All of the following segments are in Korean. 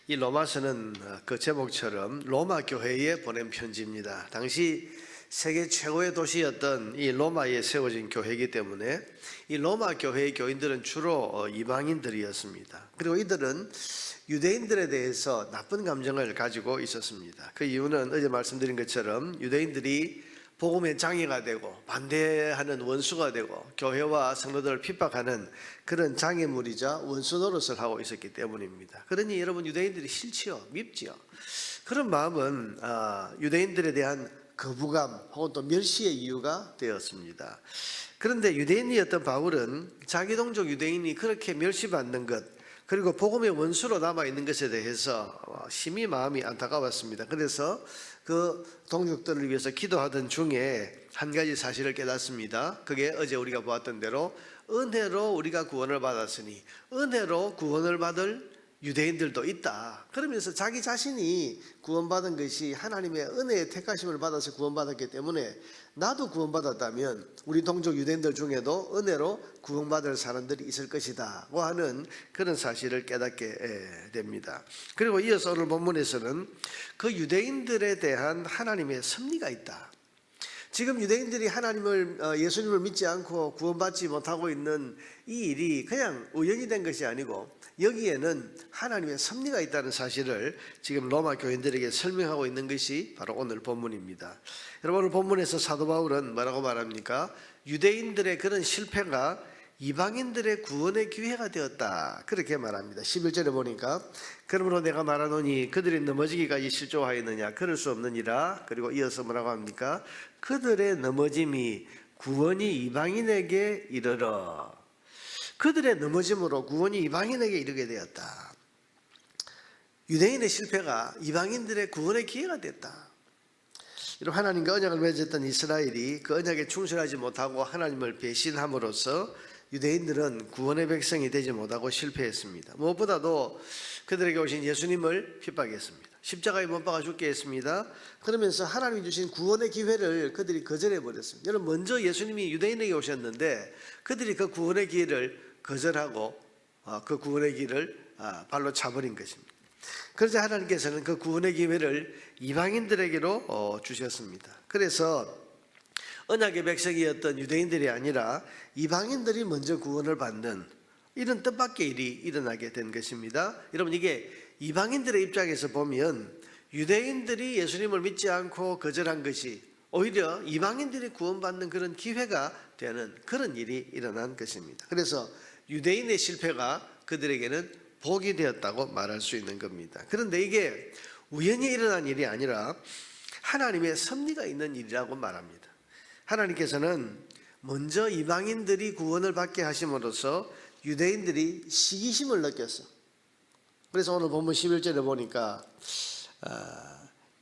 이 로마서는 그 제목처럼 로마 교회에 보낸 편지입니다. 당시 세계 최고의 도시였던 이 로마에 세워진 교회이기 때문에 이 로마 교회의 교인들은 주로 이방인들이었습니다. 그리고 이들은 유대인들에 대해서 나쁜 감정을 가지고 있었습니다. 그 이유는 어제 말씀드린 것처럼 유대인들이 복음의 장애가 되고 반대하는 원수가 되고 교회와 성도들을 핍박하는 그런 장애물이자 원수 노릇을 하고 있었기 때문입니다. 그러니 여러분 유대인들이 싫지요, 밉지요. 그런 마음은 유대인들에 대한 거부감 혹은 또 멸시의 이유가 되었습니다. 그런데 유대인이었던 바울은 자기 동족 유대인이 그렇게 멸시받는 것 그리고 복음의 원수로 남아있는 것에 대해서 심히 마음이 안타까웠습니다. 그래서 그 동족들을 위해서 기도하던 중에 한 가지 사실을 깨닫습니다. 그게 어제 우리가 보았던 대로 은혜로 우리가 구원을 받았으니 은혜로 구원을 받을 유대인들도 있다. 그러면서 자기 자신이 구원받은 것이 하나님의 은혜의 택하심을 받아서 구원받았기 때문에 나도 구원받았다면 우리 동족 유대인들 중에도 은혜로 구원받을 사람들이 있을 것이다 하는 그런 사실을 깨닫게 됩니다. 그리고 이어서 오늘 본문에서는 그 유대인들에 대한 하나님의 섭리가 있다. 지금 유대인들이 예수님을 믿지 않고 구원받지 못하고 있는 이 일이 그냥 우연이 된 것이 아니고 여기에는 하나님의 섭리가 있다는 사실을 지금 로마 교인들에게 설명하고 있는 것이 바로 오늘 본문입니다. 여러분 오늘 본문에서 사도 바울은 뭐라고 말합니까? 유대인들의 그런 실패가 이방인들의 구원의 기회가 되었다 그렇게 말합니다. 11절에 보니까 그러므로 내가 말하노니 그들이 넘어지기까지 실족하였느냐 그럴 수 없느니라. 그리고 이어서 뭐라고 합니까? 그들의 넘어짐이 구원이 이방인에게 이르러 그들의 넘어짐으로 구원이 이방인에게 이르게 되었다. 유대인의 실패가 이방인들의 구원의 기회가 됐다. 이런 하나님과 언약을 맺었던 이스라엘이 그 언약에 충실하지 못하고 하나님을 배신함으로써 유대인들은 구원의 백성이 되지 못하고 실패했습니다. 무엇보다도 그들에게 오신 예수님을 핍박했습니다. 십자가에 못 박아 죽게 했습니다. 그러면서 하나님이 주신 구원의 기회를 그들이 거절해버렸습니다. 여러분 먼저 예수님이 유대인에게 오셨는데 그들이 그 구원의 기회를 거절하고 그 구원의 길을 발로 차버린 것입니다. 그러자 하나님께서는 그 구원의 기회를 이방인들에게로 주셨습니다. 그래서 언약의 백성이었던 유대인들이 아니라 이방인들이 먼저 구원을 받는 이런 뜻밖의 일이 일어나게 된 것입니다. 여러분 이게 이방인들의 입장에서 보면 유대인들이 예수님을 믿지 않고 거절한 것이 오히려 이방인들이 구원받는 그런 기회가 되는 그런 일이 일어난 것입니다. 그래서 유대인의 실패가 그들에게는 복이 되었다고 말할 수 있는 겁니다. 그런데 이게 우연히 일어난 일이 아니라 하나님의 섭리가 있는 일이라고 말합니다. 하나님께서는 먼저 이방인들이 구원을 받게 하심으로써 유대인들이 시기심을 느꼈어. 그래서 오늘 본문 11절에 보니까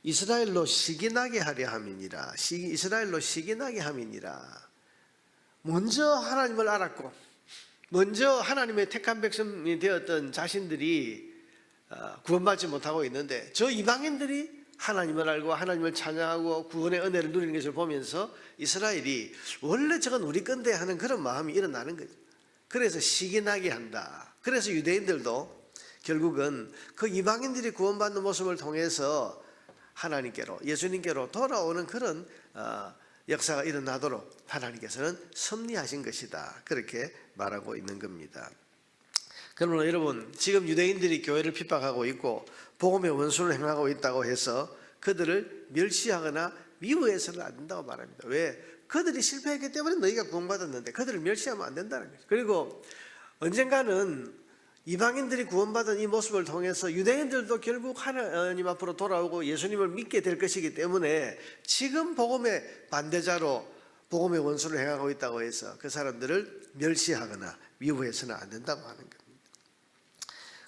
이스라엘로 시기나게 하려 함이니라. 이스라엘로 시기나게 함이니라. 먼저 하나님을 알았고 먼저 하나님의 택한 백성이 되었던 자신들이 구원받지 못하고 있는데 저 이방인들이 하나님을 알고 하나님을 찬양하고 구원의 은혜를 누리는 것을 보면서 이스라엘이 원래 저건 우리 건데 하는 그런 마음이 일어나는 거죠. 그래서 시기나게 한다. 그래서 유대인들도 결국은 그 이방인들이 구원받는 모습을 통해서 하나님께로 예수님께로 돌아오는 그런 역사가 일어나도록 하나님께서는 섭리하신 것이다. 그렇게 말하고 있는 겁니다. 그러므로 여러분 지금 유대인들이 교회를 핍박하고 있고 복음의 원수를 행하고 있다고 해서 그들을 멸시하거나 미워해서는 안 된다고 말합니다. 왜? 그들이 실패했기 때문에 너희가 구원받았는데 그들을 멸시하면 안 된다는 거죠. 그리고 언젠가는 이방인들이 구원받은 이 모습을 통해서 유대인들도 결국 하나님 앞으로 돌아오고 예수님을 믿게 될 것이기 때문에 지금 복음의 반대자로 복음의 원수를 행하고 있다고 해서 그 사람들을 멸시하거나 미워해서는 안 된다고 하는 겁니다.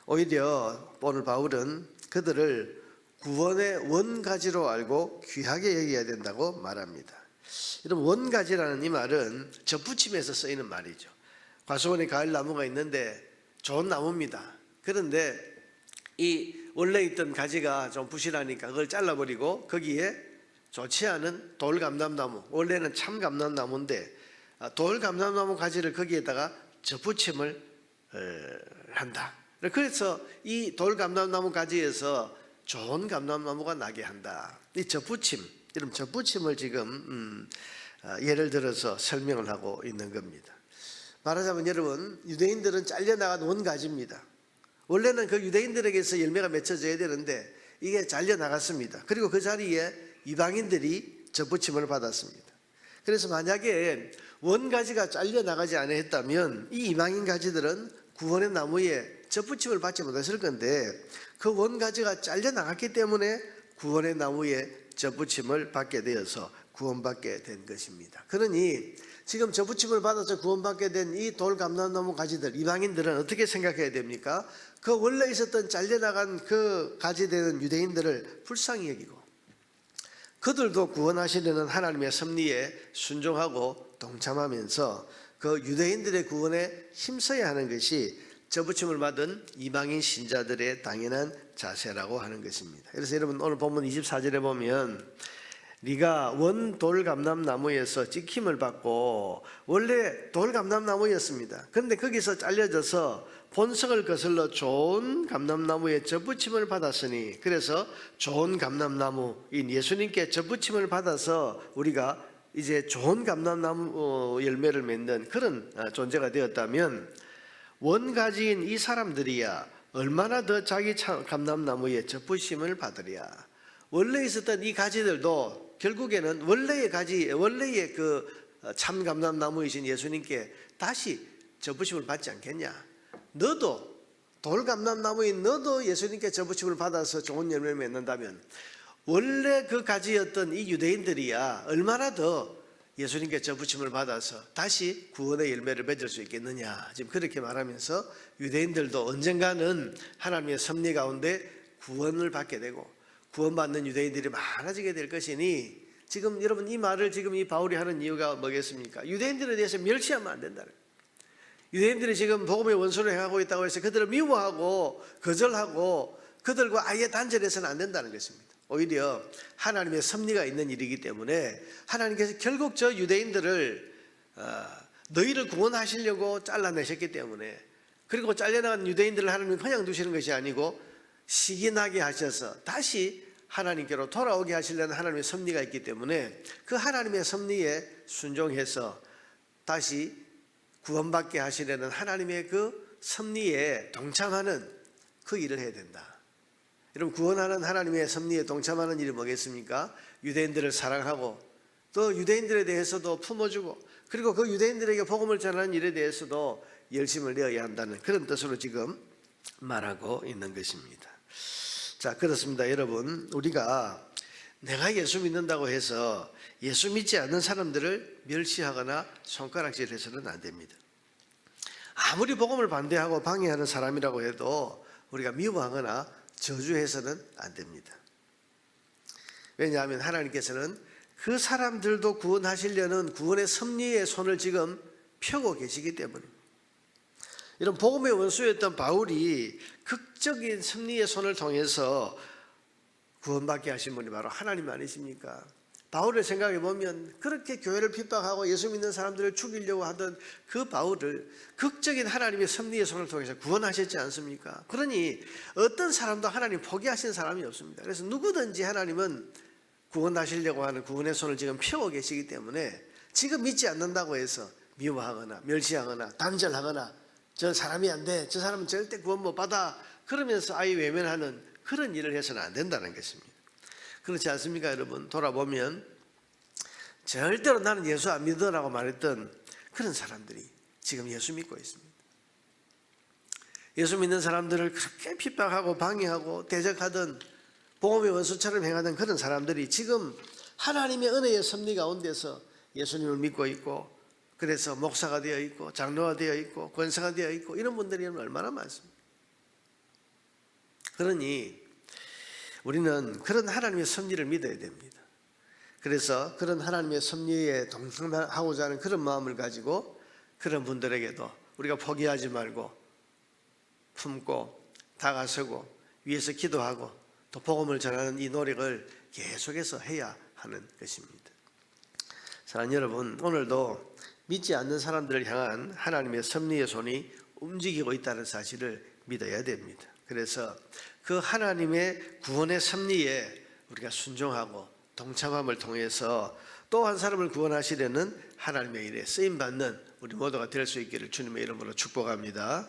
오히려 오늘 바울은 그들을 구원의 원가지로 알고 귀하게 여겨야 된다고 말합니다. 이런 원가지라는 이 말은 접붙임에서 쓰이는 말이죠. 과수원에 가을 나무가 있는데 좋은 나무입니다. 그런데 이 원래 있던 가지가 좀 부실하니까 그걸 잘라버리고 거기에 좋지 않은 돌감람나무, 원래는 참감람나무인데 돌감람나무 가지를 거기에다가 접붙임을 한다. 그래서 이 돌감람나무 가지에서 좋은 감람나무가 나게 한다. 이 접붙임, 이런 접붙임을 지금 예를 들어서 설명을 하고 있는 겁니다. 말하자면 여러분, 유대인들은 잘려나간 원가지입니다. 원래는 그 유대인들에게서 열매가 맺혀져야 되는데 이게 잘려나갔습니다. 그리고 그 자리에 이방인들이 접붙임을 받았습니다. 그래서 만약에 원가지가 잘려나가지 않았다면 이 이방인 가지들은 구원의 나무에 접붙임을 받지 못했을 건데 그 원가지가 잘려나갔기 때문에 구원의 나무에 접붙임을 받게 되어서 구원받게 된 것입니다. 그러니 지금 접붙임을 받아서 구원받게 된 이 돌감람나무 가지들, 이방인들은 어떻게 생각해야 됩니까? 그 원래 있었던 잘려나간 그 가지 되는 유대인들을 불쌍히 여기고 그들도 구원하시려는 하나님의 섭리에 순종하고 동참하면서 그 유대인들의 구원에 힘써야 하는 것이 접붙임을 받은 이방인 신자들의 당연한 자세라고 하는 것입니다. 그래서 여러분 오늘 본문 24절에 보면 네가 원 돌감람나무에서 찍힘을 받고 원래 돌감람나무였습니다. 그런데 거기서 잘려져서 본성을 거슬러 좋은 감람나무에 접붙임을 받았으니 그래서 좋은 감람나무인 예수님께 접붙임을 받아서 우리가 이제 좋은 감람나무 열매를 맺는 그런 존재가 되었다면 원가지인 이 사람들이야 얼마나 더 자기 감람나무에 접붙임을 받으랴. 원래 있었던 이 가지들도 결국에는 원래의 가지, 원래의 그 참 감람나무이신 예수님께 다시 접붙임을 받지 않겠냐. 너도 돌감람나무인 너도 예수님께 접붙임을 받아서 좋은 열매를 맺는다면 원래 그 가지였던 이 유대인들이야 얼마나 더 예수님께 접붙임을 받아서 다시 구원의 열매를 맺을 수 있겠느냐. 지금 그렇게 말하면서 유대인들도 언젠가는 하나님의 섭리 가운데 구원을 받게 되고 구원받는 유대인들이 많아지게 될 것이니 지금 여러분 이 말을 지금 이 바울이 하는 이유가 뭐겠습니까? 유대인들에 대해서 멸시하면 안 된다는 거예요. 유대인들이 지금 복음의 원수를 행하고 있다고 해서 그들을 미워하고 거절하고 그들과 아예 단절해서는 안 된다는 것입니다. 오히려 하나님의 섭리가 있는 일이기 때문에 하나님께서 결국 저 유대인들을 너희를 구원하시려고 잘라내셨기 때문에 그리고 잘려나간 유대인들을 하나님은 그냥 두시는 것이 아니고 시기나게 하셔서 다시 하나님께로 돌아오게 하시려는 하나님의 섭리가 있기 때문에 그 하나님의 섭리에 순종해서 다시 구원받게 하시려는 하나님의 그 섭리에 동참하는 그 일을 해야 된다. 여러분 구원하는 하나님의 섭리에 동참하는 일이 뭐겠습니까? 유대인들을 사랑하고 또 유대인들에 대해서도 품어주고 그리고 그 유대인들에게 복음을 전하는 일에 대해서도 열심을 내어야 한다는 그런 뜻으로 지금 말하고 있는 것입니다. 자, 그렇습니다. 여러분 우리가 내가 예수 믿는다고 해서 예수 믿지 않는 사람들을 멸시하거나 손가락질해서는 안 됩니다. 아무리 복음을 반대하고 방해하는 사람이라고 해도 우리가 미워하거나 저주해서는 안 됩니다. 왜냐하면 하나님께서는 그 사람들도 구원하시려는 구원의 섭리의 손을 지금 펴고 계시기 때문입니다. 이런 복음의 원수였던 바울이 극적인 섭리의 손을 통해서 구원받게 하신 분이 바로 하나님 아니십니까? 바울을 생각해 보면 그렇게 교회를 핍박하고 예수 믿는 사람들을 죽이려고 하던 그 바울을 극적인 하나님의 섭리의 손을 통해서 구원하셨지 않습니까? 그러니 어떤 사람도 하나님 포기하신 사람이 없습니다. 그래서 누구든지 하나님은 구원하시려고 하는 구원의 손을 지금 펴고 계시기 때문에 지금 믿지 않는다고 해서 미워하거나 멸시하거나 단절하거나 저 사람이 안 돼, 저 사람은 절대 구원 못 받아 그러면서 아예 외면하는 그런 일을 해서는 안 된다는 것입니다. 그렇지 않습니까 여러분? 돌아보면 절대로 나는 예수 안 믿어라고 말했던 그런 사람들이 지금 예수 믿고 있습니다. 예수 믿는 사람들을 그렇게 핍박하고 방해하고 대적하던 복음의 원수처럼 행하던 그런 사람들이 지금 하나님의 은혜의 섭리 가운데서 예수님을 믿고 있고 그래서 목사가 되어 있고 장로가 되어 있고 권사가 되어 있고 이런 분들이 얼마나 많습니다. 그러니 우리는 그런 하나님의 섭리를 믿어야 됩니다. 그래서 그런 하나님의 섭리에 동참하고자 하는 그런 마음을 가지고 그런 분들에게도 우리가 포기하지 말고 품고 다가서고 위에서 기도하고 또 복음을 전하는 이 노력을 계속해서 해야 하는 것입니다. 사랑하는 여러분, 오늘도 믿지 않는 사람들을 향한 하나님의 섭리의 손이 움직이고 있다는 사실을 믿어야 됩니다. 그래서 그 하나님의 구원의 섭리에 우리가 순종하고 동참함을 통해서 또 한 사람을 구원하시려는 하나님의 일에 쓰임받는 우리 모두가 될 수 있기를 주님의 이름으로 축복합니다.